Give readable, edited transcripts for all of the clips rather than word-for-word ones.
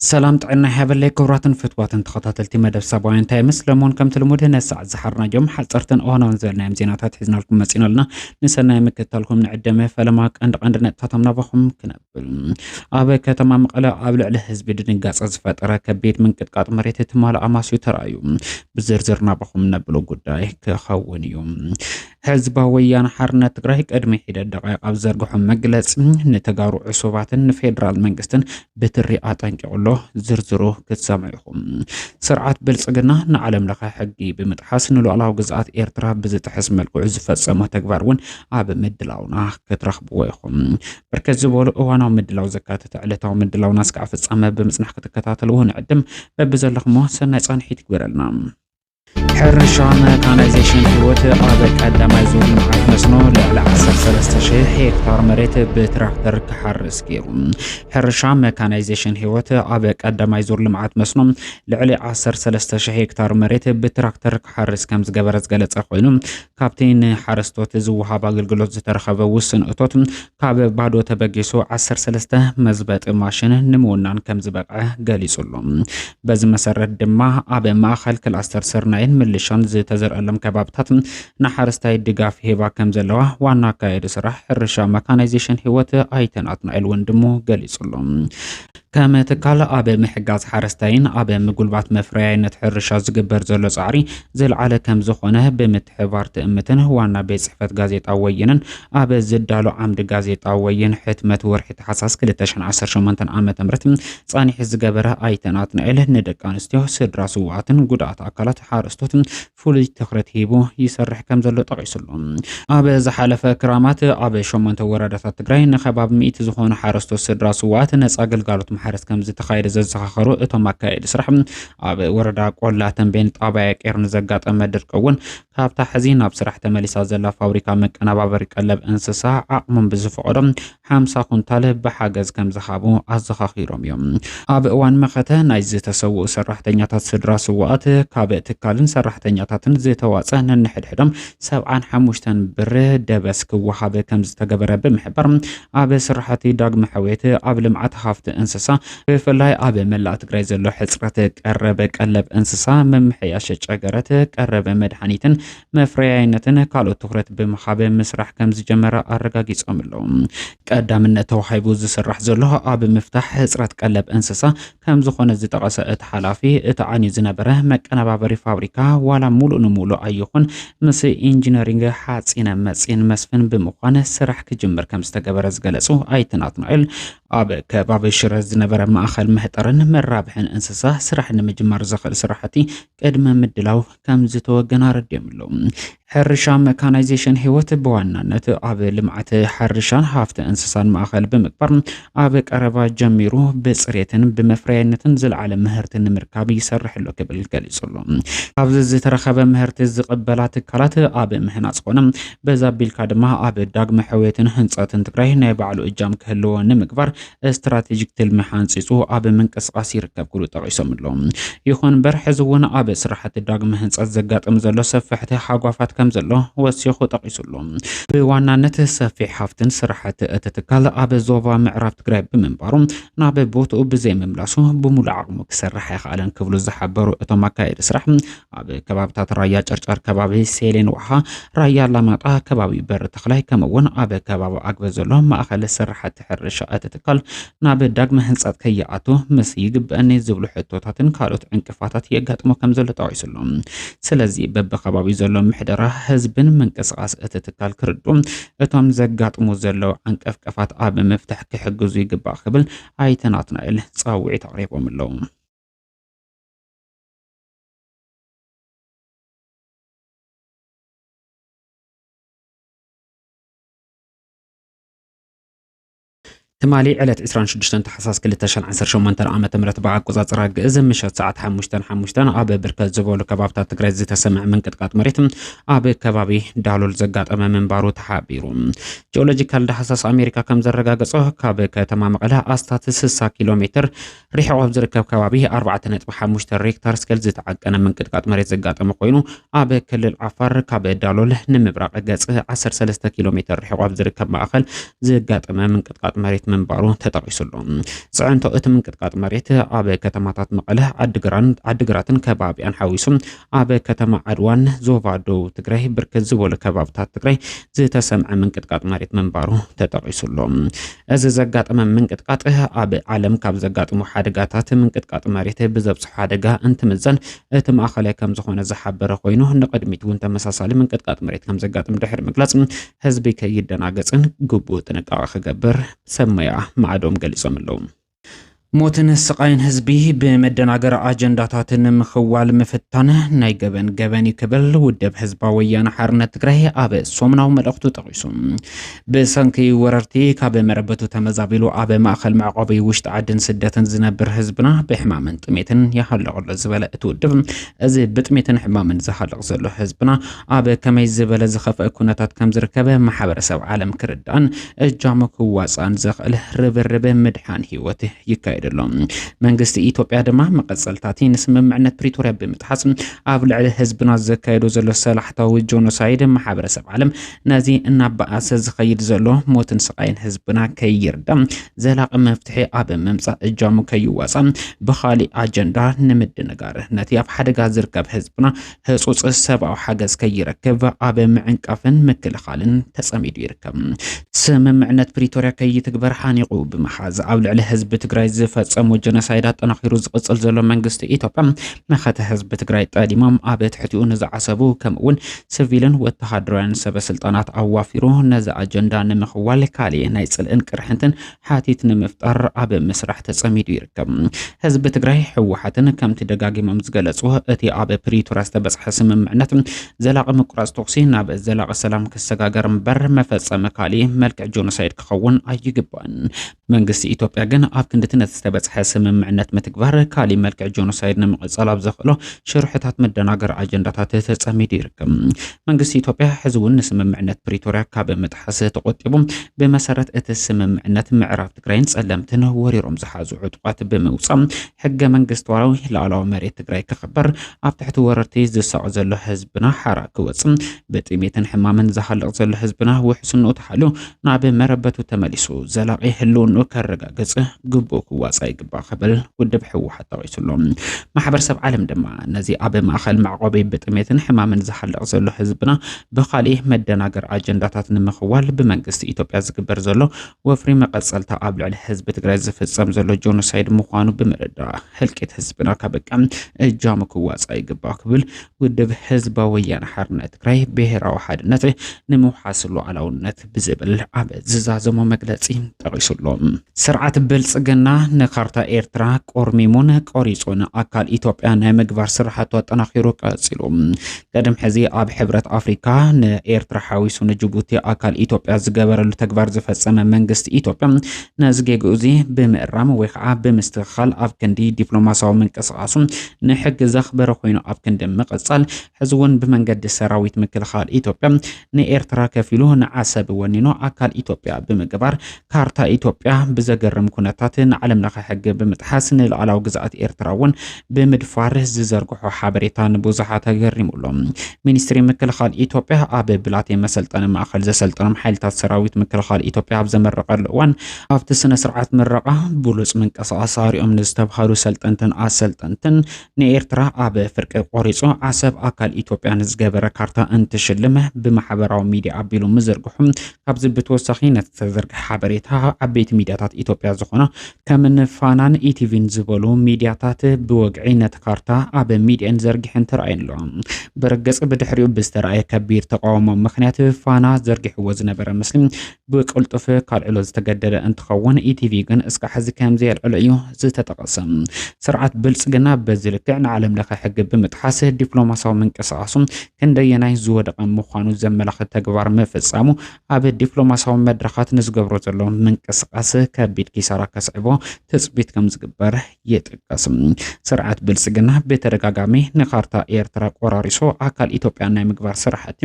سلام طعنا هبلي كوراتن فتواتن تخطاتلتي مدب سابوين تايمس لمون كم تلموده نساعد زحرنا جم حصرتن اونا نزلنا زيناتات حزنا لكم مسينا لنا نسنا يمكتلكم نعدمه فلماك عندنا تاتمنا بخم كنبل ابي كتمام مقلا ابل على حزب دنقاص زفتره كبيت من قطقاط مريت تمال اماسيو ترايو بزرزرنا بخم نبلو غداي كخونيوم حزب ويان حرنا تግራይ قدمي حيد دقائق اب زرغحم مجلص نتغارو عصوباتن فيدرال منግስትን بتري አጠንቅቆሎ ዝርዝሩ ክትሰማይኹም ስርዓት ብልጽግና ንዓለም ለኸ ሕጊ ብምጥሓስ ንሉዓላዊ ግዝኣት ኤርትራ ብዝጥሕስ መልክዑ ዝፈጸመ ተግባር እውን ኣብ ምድላውና ክትረኽብዎ ኢኹም በርከት ዝበሉ እዋናዊ ምድላው ዘካተተ ዕለታዊ ምድላውና እስካዕ ፍጻመ ብምጽናሕ ክትከታተልዎ ንዕድም በብዘለኹሞ ሰናይ ጻንሒት ይግበረልና حرشا ميكانيزيشن هيوت آبك قدماي زور معاك مسنو لعلى 13,000 هكتار مريت بتراكتر كحرس كيرو حرشا ميكانيزيشن هيوت آبك قدماي زور معاك مسنو لعلى 13,000 هكتار مريت بتراكتر كحرس كمز جبرز قلت أخوينو كابتن حرستوت زوها باقلقلوت زترخب وسن أطوت كاب بعدو تبقيسو 13 مزبط ماشين نمونان كمز بقى قاليسولو بز مسرد دما آب ما خلق الأستر سرناين ملشان زي تزرقلم كبابتات نحرستاي دقاف هيبا كمزلوا وانا كايد سرح الرشا ميكانيزيشن هيوت ايتناتنا الوندمو قاليسولو كما تكال اب محجاز حرستاين اب مقلبات مفرياينت حرشا زقبر زلو صعري زل على كم زخونه بمتحبار تأمتن وانا بيت صحفة غازيتا وينن اب زدالو عمد غازيتا وين حتمت ورحي تحساس كلتشن 18 عامة مرتم صاني حز قبره ايتناتنا اله ندقانستيو سدراسو واتن قدعات اكالات حارستوتن فولي تخرت هيبو يسرح كم زلو طقيسلو اب زحالفة كرامات اب شومنت وردتا تقراي نخباب ميت زخون حارستو سدراسو واتن نساقل قالوت حرس كم زتخايد ززخخرو اتو مكايد سرح اب وردا قولاتن بين طابع قرن زقاط امدر قون كابتا حزين اب سرح تمليسا زلا فابريكا مقنابابر قلب انسسا عقمن بزفقدم 50 كونتال بحاجز كم زخابو ازخخيروم يوم اب اوان مخته نايز تسوو سرحتنياتات سدراسوات كاب تكالن سرحتنياتاتن زتواصن نحدحدم 75 بر دبس كوحاب كم زتغبره بمحبر اب سرحتي داغ محويت اب لمعت خافت انسسا بفلاي اب ملا تግራይ ዘሎ ሕጽረት ቀረበ ቀለብ እንስሳ መምሕያሽ ጨገረት ቀረበ መድኃኒትን መፍረያይነትን ካልኦት ትኩረት በመኻበ መስራሕ ከም ዝጀመረ አረጋጊጾምለው ቀዳምነት ተዋሂቡ ዝስራሕ ዘሎ ኣብ ምፍታሕ ሕጽረት ቀለብ እንስሳ ከም ዝኾነ ዝጠቀሰ እቲ ሓላፊ እቲ ዓኒ ዝነበረ መቀነባበሪ ፋብሪካ ዋላ ሙሉእ ንሙሉእ ኣይኹን ምስ ኢንጂነሪንግ ሓጺነ መጺን መስፍን ብምዃን ስራሕ ክጅምር ከም ዝተገበረ ዝገለጹ ኣይተናትናኤል ኣብ ከባቢ ሽረ ዝነበረ ማእኸል መህጠርን መራብሕን እንስሳ ስራሕ ንምጅማር ዘኽእል ስራሕቲ ቅድመ ምድላው ከም ዝተወገነ ረድየምለው حرሻ መካናይዜሽን ህይወት በዋናነት ኣብ ልምዓት حرሻን ሃፍተ እንስሳን ማእኸል ብምቅበር ኣብ ቀረባ ጀሚሩ በጽሬትን በመፍረያነትን ዝልዓለ ምህርትን ንምርካብ ይሰርሕሎ ክብል ገሊጹሎ ኣብ ዝተረኸበ ምህርት ዝቅበላት ካላት ኣብ ምህናጽ ኾነ በዛ ቢልካ ድማ ኣብ ዳግመ ሕወትን ህንጸትን ትግራይ ናይ ባዕሉ እጃም ክህልዎ ንምግባር استراتيجيك تلمحانصيصو اب منقسقاس يركب كل طقيسوملو يخون برحزون اب سرحت داغم هنصت زغاطم زلو سفحت حاغوفات كم زلو وسيخو طقيسلو بوانانت سفيح حفتن سرحت اتتكال اب زوبا معراب تقرب بمنبارو ناب بوتو بزي مملاسو بمول عقمو كسرح يخالن كبلو زحبرو اتوماكايد سرح اب كبابتات رايا چرچر كبابي سيلين وها رايا لامطا كبابي بر تخلاي كمون اب كباب اغبزلو ماخل سرحت حرشه اتتكال ناب داغم هنصات كياتو مسيغ باني زبلو حتوتاتن كالوت انقفاتات يغاطمو كم زلو طايسلو سلازي ببخبابي زلو محدره حزبن منقسقاس اتتكال كردو اتوم زغاطمو زلو انقفقفات اب مفتح كحجزو يغبا خبل ايتناتنايل صاوعي تقريبوملو تمالي علت 26 تحساس كل تشل 18 عامة مرت بعد قصات راجز مشت ساعة 5 اب بركز زبول كبابتا تقرأ زي تسمع من قطقات مريتم اب كبابي دالول زقات امام منبارو تحابيرو جيولوجيكال دحساس امريكا كم زرغاغصو كاب كتمام قلا استات 60 كيلومتر ريح واب زركب كبابي 4.5 ريكتر سكيل زي تعقنا من قطقات مريت زقات مقوينو اب كلل عفار كاب دالول نمبراق قص 13 كيلومتر ريح واب زركب ماخل زقات امام من قطقات مريت መንባሩ ተጠቂሱሉ ጽዕንቶ እቲ ምንቅጥቃጥ መሬት ኣብ ከተማታት መቐለ ዓዲግራትን ከባቢያን ሓዊሱ ኣብ ከተማ ዓድዋን ዞባ ደቡብ ትግራይ ብርክት ዝበሉ ከባቢታት ትግራይ ዝተሰምዐ ምንቅጥቃጥ መሬት መንባሩ ተጠቂሱሉ እዚ ዘጋጠመ ምንቅጥቃጥ ኣብ ዓለም ካብ ዘጋጥሙ ሓደጋታት ምንቅጥቃጥ መሬት ብዘብጽሑ ሓደጋ እንትምዘን እቲ ማእከላይ ከም ዝኾነ ዝሓበረ ኮይኑ ንቅድሚት እውን ተመሳሳሊ ምንቅጥቃጥ መሬት ከም ዘጋጥም ድሕሪ ምግላጽ ህዝቢ ከይደናገጽን ግቡእ ጥንቃቐ ክገብር ሰመያ ማዕዶም ገሊጾም ኣለዉ ሞትን ስቃይን ህዝቢ በመደናገር አጀንዳታትን ምኽዋል ምፍታን ናይ ገበን ይክብል ውድብ ህዝባዊ ወያነ ሓርነት ትግራይ ኣብ ሶምናው መልእኽቱ ጠቂሱ ብሰንኪ ወረርቲ ካብ መረበቱ ተመዛቢሉ ኣብ ማእከል መዕቆቢ ውሽጢ ዓድን ስደትን ዝነብር ህዝብና ብሕማምን ጥሜትን ይሃለቀሉ ዝበለ እቲ ውድብ እዚ ብጥሜትን ሕማምን ዝሃለቅ ዘሎ ህዝብና ኣብ ከመይ ዝበለ ዝኸፈአ ኩነታት ከም ዝርከበ ማሕበረሰብ ዓለም ክርዳን እጃሙ ክዋፃን ዘኽእል ርብርብ ምድሓን ህይወት ይካየድ መንግስት ኢትዮጵያ ድማ መቀጸልታቲ ንስምምዕነት ፕሪቶሪያ ብምጥሓስ ኣብ ልዕሊ ህዝብና ዘካየዶ ዘሎ ሰላሕታዊ ጆኖሳይድ ማሕበረሰብ ዓለም ነዚ እናባኣሰ ዝኸይድ ዘሎ ሞትን ስቃይን ህዝብና ከይርዳ ዘላቂ መፍትሒ ኣብ መምጻእ እጃሙ ከይዋጻ ብኻሊእ አጀንዳ ንምድንጋር ነቲ ኣብ ሓደጋ ዝርከብ ህዝብና ህጹጽ ሰብኣዊ ሓገዝ ከይረክብ ኣብ ምዕንቃፍን ምክልኻልን ተጸሚዱ ይርከብ ስምምዕነት ፕሪቶሪያ ከይትግበር ሓኒቑ ብምሓዝ ኣብ ልዕሊ ህዝቢ ትግራይ ፈጸሙ ጀኖሳይድ አጠናኺሩ ዝቅጽል ዘሎ መንግስቲ ኢትዮጵያ መኸተ ህዝቢ ትግራይ ጠዲሞም ኣብ ትሕቲኡ ንዝዓሰቡ ከምኡውን ሲቪልን ወተሃደራውያን ሰበስልጣናት ኣዋፊሩ ነዚ አጀንዳ ንምኽዋል ካሊእ ናይ ጽልእን ቅርሕንትን ሓቲት ንምፍጣር ኣብ ምስራሕ ተጸሚዱ ይርከብ ህዝቢ ትግራይ ሕወሓትን ከምቲ ደጋጊሞም ዝገለጹ እቲ ኣብ ፕሪቶሪያ ዝተበጽሐ ስምምዕነት ዘላቂ ምቁራጽ ተኩሲ ናብ ዘላቂ ሰላም ክሰጋገር እምበር መፈጸሚ ካሊእ መልክዕ ጀኖሳይድ ክኸውን ኣይግባእን መንግስቲ ኢትዮጵያ ግን ኣብ ክንድትነት ዝተበጽሐ ስምምዕነት ምትግባር ካሊእ መልክዕ ጀኖሳይድ ንምቕጻል ኣብ ዘኽእሎ ሽርሕታት መደናገር አጀንዳታት ተጸሚዱ ይርከብ መንግስቲ ኢትዮጵያ ሕዝቡን ስምምዕነት ፕሪቶሪያ ካብ ምጥሓስ ተቆጢቡ ብመሰረት እቲ ስምምዕነት ምዕራብ ትግራይን ጸለምትን ወሪሮም ዝሓዙ ዕጡቃት ብምውጻእ ሕገ መንግስታዊ ላዕላዊ መሬት ትግራይ ክኽበር ኣብ ትሕቲ ወረርቲ ዝሳቅ ዘሎ ህዝብና ሓራ ክወጽእ ብጥሜትን ሕማምን ዝሃለቕ ዘሎ ህዝብና ውሕስንኡ ተሓልዩ ናብ መረበቱ ተመሊሱ ዘላቂ ህልውንኡ ከረጋግጽ ግቡእ ክዋጻ ይግባእ ክብል ውድብ ሕወሓት ጠቂሱሉ ማሕበረሰብ ዓለም ድማ ነዚ ኣብ ማእከል መዕቆቢ ብጥሜትን ሕማምን ዝሃለቕ ዘሎ ህዝብና ብኻሊእ መደናገር አጀንዳታት ንምኽዋል ብመንግስቲ ኢትዮጵያ ዝግበር ዘሎ ወፍሪ መቀጸልታ ኣብ ልዕሊ ህዝቢ ትግራይ ዝፍጸም ዘሎ ጆኖሳይድ ምዃኑ ብምርዳእ ህልቂት ህዝብና ከበቃ እጃሙ ክዋጻ ይግባእ ክብል ውድብ ህዝባዊ ወያነ ሓርነት ትግራይ ብሄራዊ ሓድነት ንምውሓስ ሉዓላውነት ብዝብል ኣብ ዝዛዘሞ መግለጺ ጠቂሱሉ ስርዓት ብልጽግና ንካርታ ኤርትራ ቆርሚሙን ቆሪጹን አካል ኢትዮጵያ ናይ ምግባር ስራሕቱ አጠናኺሩ ቀጺሉ ቀደም ሕዚ ኣብ ሕብረት አፍሪካ ንኤርትራ ሓዊሱ ንጅቡቲ አካል ኢትዮጵያ ዝገበረሉ ተግባር ዝፈጸመ መንግስቲ ኢትዮጵያ ነዚ ጌግኡ እዚ ብምእራም ወይ ከዓ ብምስትኽኻል ኣብ ክንዲ ዲፕሎማሲያዊ ምንቅስቓሱ ንሕጊ ዘኽበረ ኮይኑ ኣብ ክንዲ ምቕጻል ሕዚ እውን ብመንገዲ ሰራዊት ምክልኻል ኢትዮጵያ ንኤርትራ ከፊሉ ንዓሰብ ወኒኖ አካል ኢትዮጵያ ብምግባር ካርታ ኢትዮጵያ ብዘገርም ኩነታት ንዓለም ለኸ ሕጊ ብምጥሓስ ንልዕላዊ ግዛኣት ኤርትራ እውን ብምድፋር ዝዘርግሖ ሓበሬታ ንብዙሓት ተገሪሙሎም ሚኒስትሪ ምክልኻል ኢትዮጵያ ኣብ ብላቴ መሰልጠኒ ማእከል ዘሰልጠኖም ሓይልታት ሰራዊት ምክልኻል ኢትዮጵያ ኣብ ዘመረቀሉ እዋን ኣብቲ ስነ ስርዓት ምረቃ ብሉጽ ምንቅስቓስ ኣርዮም ንዝተባሃሉ ሰልጠንትን ኣሰልጠንትን ንኤርትራ ኣብ ፍርቂ ቆሪጹ ዓሰብ ኣካል ኢትዮጵያ ንዝገበረ ካርታ እንትሽልም ብማሕበራዊ ሚድያ ኣቢሉ ምዝርግሑ ካብዚ ብተወሳኺ ነቲ ተዘርግሐ ሓበሬታ ዓበይቲ ሚድያታት ኢትዮጵያ ዝኾነ ከምን ፋናን ኢቲቪን ዝበሉ ሚድያታት ብወግዒ ነቲ ካርታ ኣብ ሚድያን ዘርጊሕን ተረኣየን ኣለዋ በረገጽ ብድሕሪኡ ብዝተረኣየ ከቢድ ተቃውሞ ምክንያት ፋና ዘርጊሕዎ ዝነበረ ምስሊ ብቅልጡፍ ካልዕሎ ዝተገደደ እንትኸውን ኢቲቪ ግን እስካ ሕዚ ከምዚ የልዕሎ እዩ ዝተጠቐሰ ስርዓት ብልጽግና በዚ ልክዕ ንዓለም ለኸ ሕጊ ብምጥሓስ ዲፕሎማሲያዊ ምንቅስቓሱ ክንደየናይ ዝወደቐ ምዃኑ ዘመላኽት ተግባር ምፍጻሙ ኣብ ዲፕሎማሲያዊ መድረኻት ንዝገብሮ ዘሎ ምንቅስቓስ ከቢድ ኪሳራ ከስዕቦ ትጽቢት ከም ዝግበር ይጥቀስ ስርዓት ብልጽግና በተደጋጋሚ ንካርታ ኤርትራ ቆራሪሶ አካል ኢትዮጵያ ናይ ምግባር ስራሕቲ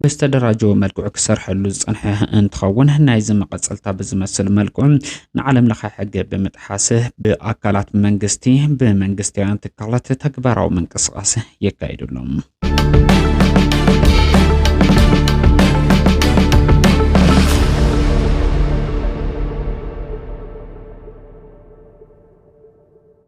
ብዝተደራጀወ መልክዑ ክሰርሐሉ ዝጸንሐ እንትኸውን ናይ ዝመቐጸልታ ብዝመስል መልክዑ ንዓለም ለኸ ሕጊ ብምጥሓስ ብኣካላት መንግስቲ ብመንግስታውያን ትካላት ተግባራዊ ምንቅስቓስ የካይድሎም